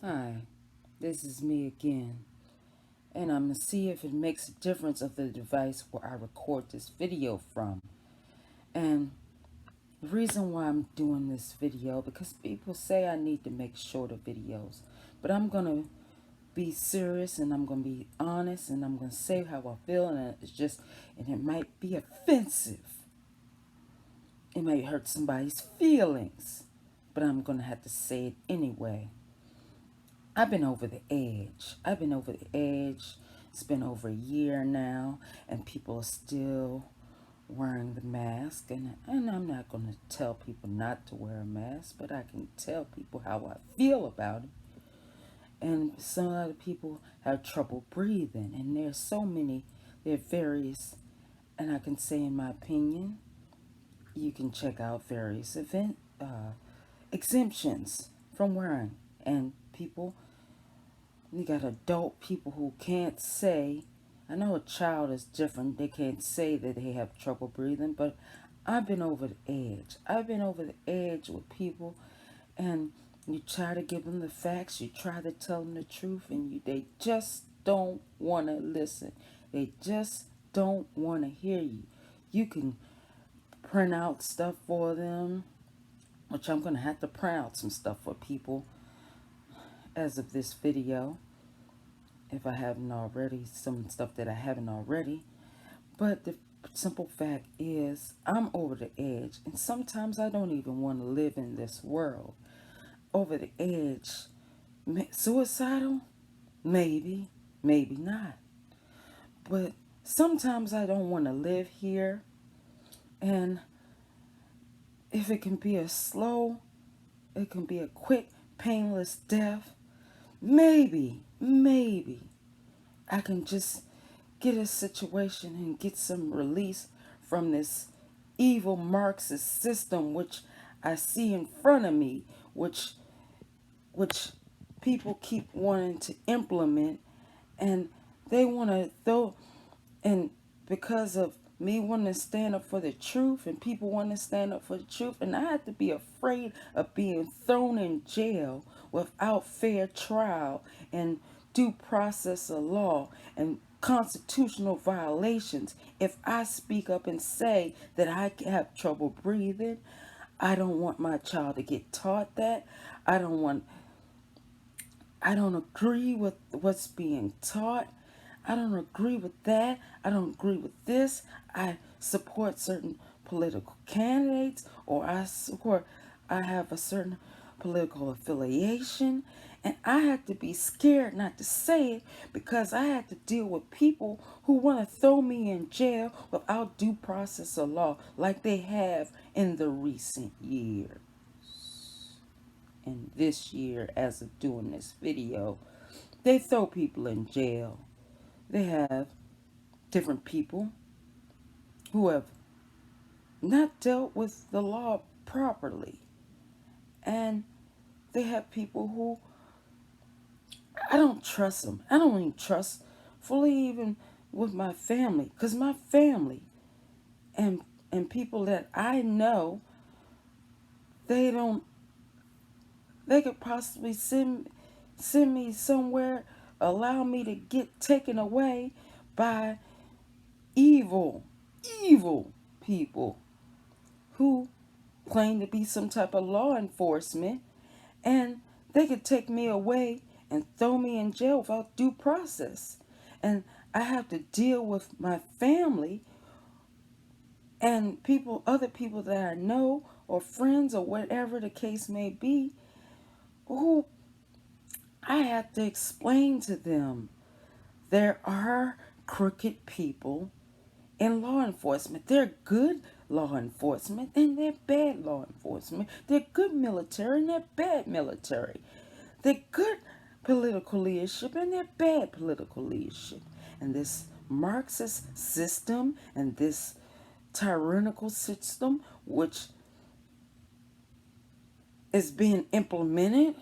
Hi, this is me again, and I'm gonna see if it makes a difference of the device where I record this video from. And the reason why I'm doing this video, because people say I need to make shorter videos, but I'm gonna be serious and I'm gonna be honest and I'm gonna say how I feel, and and it might be offensive. It may hurt somebody's feelings, but I'm gonna have to say it anyway. I've been over the edge. I've been over the edge. It's been over a year now, and people are still wearing the mask. And I'm not going to tell people not to wear a mask, but I can tell people how I feel about it. And some other people have trouble breathing, and there's so many, there are various, and I can say, in my opinion, you can check out various exemptions from wearing. And people, you got adult people who can't say, I know a child is different, they can't say that they have trouble breathing, but I've been over the edge. I've been over the edge with people, and you try to give them the facts, you try to tell them the truth, and they just don't want to listen. They just don't want to hear you. You can print out stuff for them, which I'm going to have to print out some stuff for people as of this video, if I haven't already, some stuff that I haven't already. But the simple fact is, I'm over the edge, and sometimes I don't even want to live in this world. Over the edge. Suicidal? Maybe, maybe not. But sometimes I don't want to live here, and if it can be a slow, it can be a quick, painless death, maybe I can just get a situation and get some release from this evil Marxist system which I see in front of me, which people keep wanting to implement, and they want to throw, and because of me wanting to stand up for the truth and people want to stand up for the truth, and I have to be afraid of being thrown in jail without fair trial and due process of law and constitutional violations if I speak up and say that I have trouble breathing. I don't want my child to get taught that. I don't want I don't agree with what's being taught. I don't agree with that. I don't agree with this. I support certain political candidates, or I have a certain political affiliation, and I have to be scared not to say it because I have to deal with people who want to throw me in jail without due process of law like they have in the recent years. And this year, as of doing this video, they throw people in jail. They have different people who have not dealt with the law properly. And they have people who I don't trust them. I don't even trust fully even with my family. Because my family and people that I know, they don't, they could possibly send me somewhere, allow me to get taken away by evil, evil people who claim to be some type of law enforcement, and they could take me away and throw me in jail without due process. And I have to deal with my family and people, other people that I know or friends or whatever the case may be, who I have to explain to them there are crooked people in law enforcement. They're good law enforcement and they're bad law enforcement. They're good military and they're bad military. They're good political leadership and they're bad political leadership. And this Marxist system and this tyrannical system, which is being implemented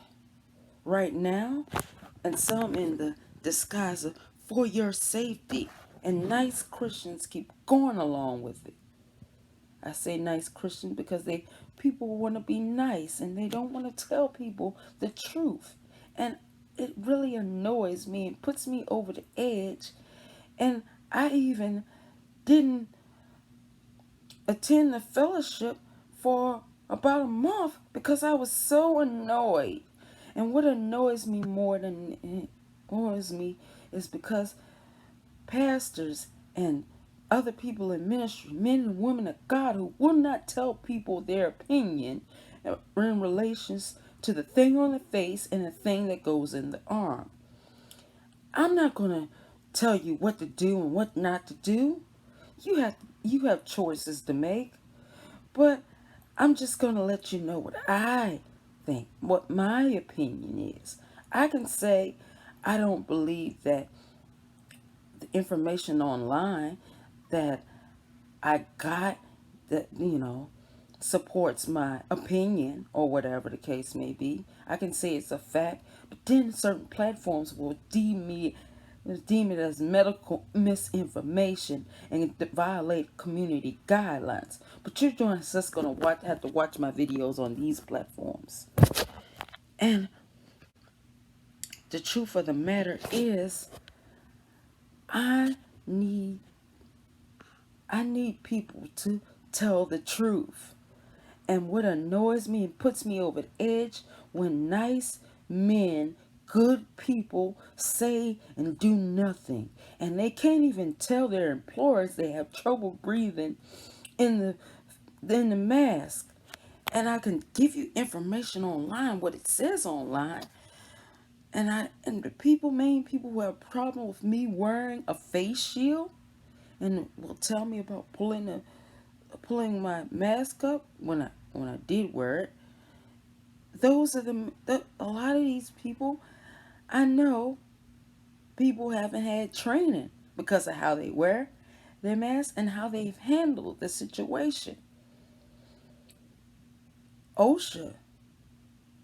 right now, and some in the disguise of for your safety. And nice Christians keep going along with it. I say nice Christians because people want to be nice and they don't want to tell people the truth. And it really annoys me and puts me over the edge. And I even didn't attend the fellowship for about a month because I was so annoyed. And what annoys me more than it annoys me is because pastors and other people in ministry, men and women of God, who will not tell people their opinion in relations to the thing on the face and the thing that goes in the arm. I'm not going to tell you what to do and what not to do. You have choices to make, but I'm just going to let you know what I think, what my opinion is. I can say I don't believe that the information online that I got that, supports my opinion or whatever the case may be. I can say it's a fact, but then certain platforms will deem it as medical misinformation and violate community guidelines. But you're just going to have to watch my videos on these platforms. And the truth of the matter is, I need I need people to tell the truth. And what annoys me and puts me over the edge when nice men, good people say and do nothing. And they can't even tell their employers they have trouble breathing in the mask. And I can give you information online, what it says online. And the main people who have a problem with me wearing a face shield and will tell me about pulling my mask up when I did wear it. Those are a lot of these people. I know people haven't had training because of how they wear their mask and how they've handled the situation. OSHA,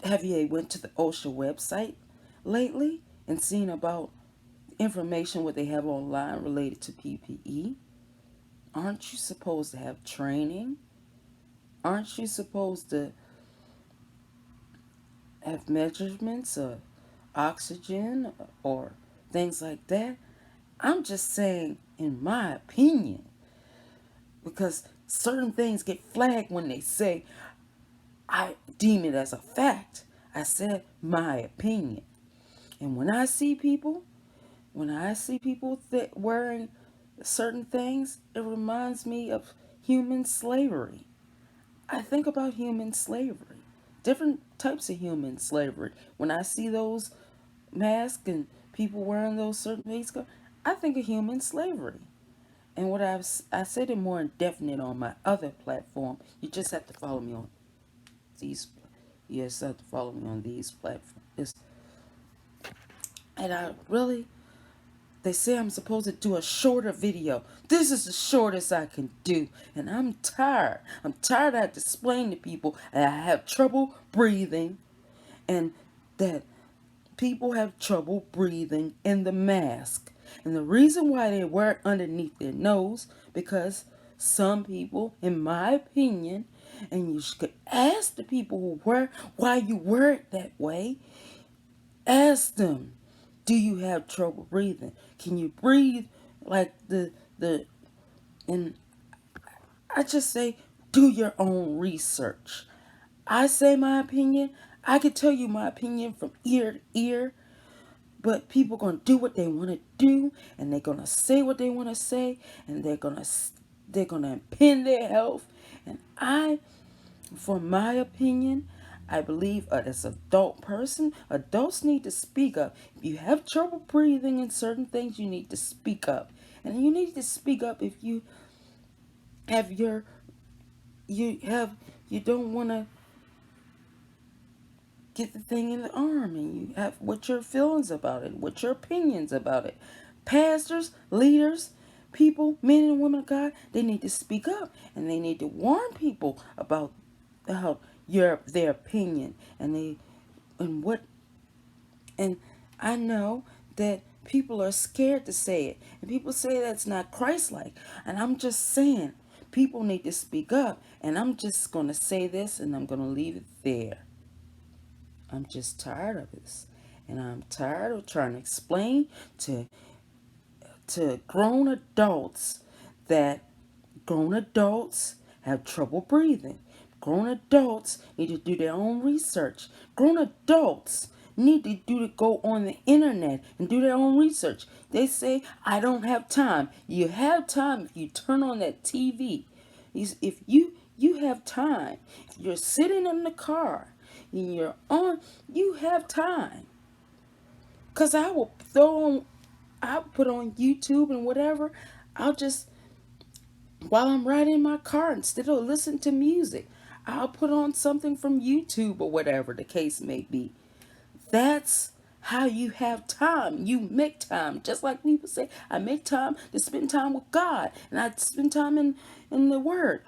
have you went to the OSHA website lately and seen about information what they have online related to PPE? Aren't you supposed to have training? Aren't you supposed to have measurements of oxygen or things like that? I'm just saying, in my opinion, because certain things get flagged when they say, I deem it as a fact. I said my opinion. And when I see people wearing certain things, it reminds me of human slavery. I think about human slavery, different types of human slavery. When I see those masks and people wearing those certain things, I think of human slavery. And I said it more indefinite on my other platform. You just have to follow me on these. You just have to follow me on these platforms. And they say I'm supposed to do a shorter video. This is the shortest I can do. And I'm tired. I'm tired of having to explain to people that I have trouble breathing and that people have trouble breathing in the mask. And the reason why they wear it underneath their nose, because some people, in my opinion, and you could ask the people who wear why you wear it that way, ask them, do you have trouble breathing? Can you breathe like the and I just say do your own research. I say my opinion. I could tell you my opinion from ear to ear, but people gonna do what they want to do, and they're gonna say what they want to say, and they're gonna impede their health. And for my opinion, I believe as an adult person, adults need to speak up. If you have trouble breathing in certain things, you need to speak up. And you need to speak up if have your you don't want to get the thing in the arm, and you have what your feelings about it, what your opinions about it. Pastors, leaders, people, men and women of God, they need to speak up, and they need to warn people about how their opinion and what and I know that people are scared to say it, and people say that's not Christ-like. And I'm just saying, people need to speak up. And I'm just gonna say this, and I'm gonna leave it there. I'm just tired of this. And I'm tired of trying to explain to grown adults that grown adults have trouble breathing. Grown adults need to do their own research. Grown adults need to go on the internet and do their own research. They say, I don't have time. You have time if you turn on that TV. If you have time. If you're sitting in the car and you're on, you have time. Because I'll put on YouTube and whatever. I'll just, while I'm riding my car, instead of listening to music, I'll put on something from YouTube or whatever the case may be. That's how you have time. You make time. Just like people say, I make time to spend time with God. And I spend time in the Word.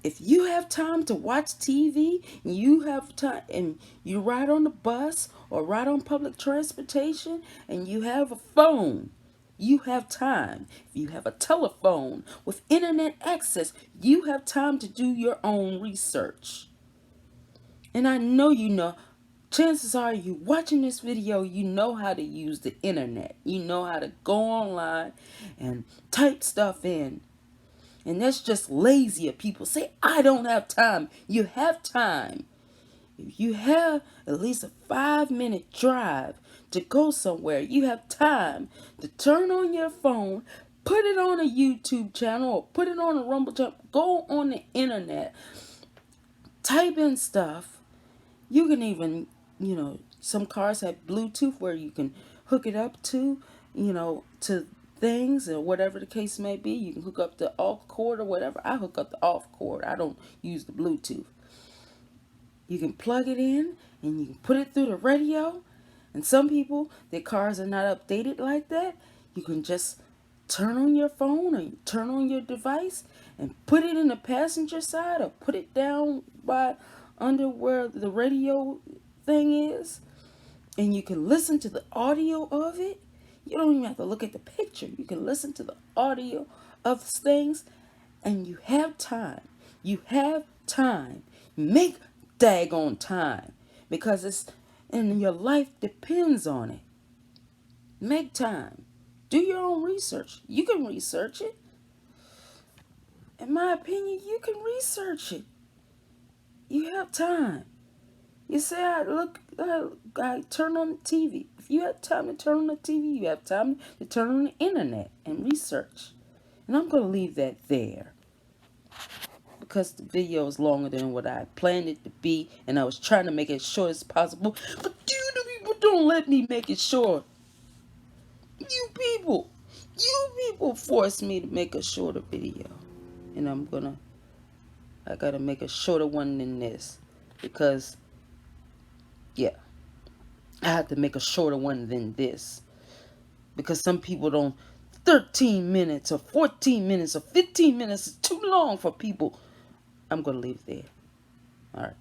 If you have time to watch TV, and you have time, and you ride on the bus or ride on public transportation, and you have a phone, you have time. If you have a telephone with internet access, you have time to do your own research. And I know, chances are you watching this video, you know how to use the internet. You know how to go online and type stuff in. And that's just lazy of people. Say, I don't have time. You have time. If you have at least a 5-minute drive to go somewhere, you have time to turn on your phone, put it on a YouTube channel or put it on a Rumble channel, go on the internet, type in stuff. You can even, some cars have Bluetooth where you can hook it up to things or whatever the case may be. You can hook up the off cord or whatever. I hook up the off cord. I don't use the Bluetooth. You can plug it in and you can put it through the radio. And some people, their cars are not updated like that. You can just turn on your phone or turn on your device and put it in the passenger side or put it down by under where the radio thing is. And you can listen to the audio of it. You don't even have to look at the picture. You can listen to the audio of things, and you have time. You have time. Make daggone time, because your life depends on it. Make time. Do your own research. You can research it. In my opinion, you can research it. You have time. You say, I turn on the TV. If you have time to turn on the TV, you have time to turn on the internet and research. And I'm going to leave that there, because the video is longer than what I planned it to be, and I was trying to make it as short as possible. But the people don't let me make it short. You people force me to make a shorter video. And I got to make a shorter one than this, because yeah, I have to make a shorter one than this, because some people don't. 13 minutes or 14 minutes or 15 minutes is too long for people. I'm going to leave it there. All right.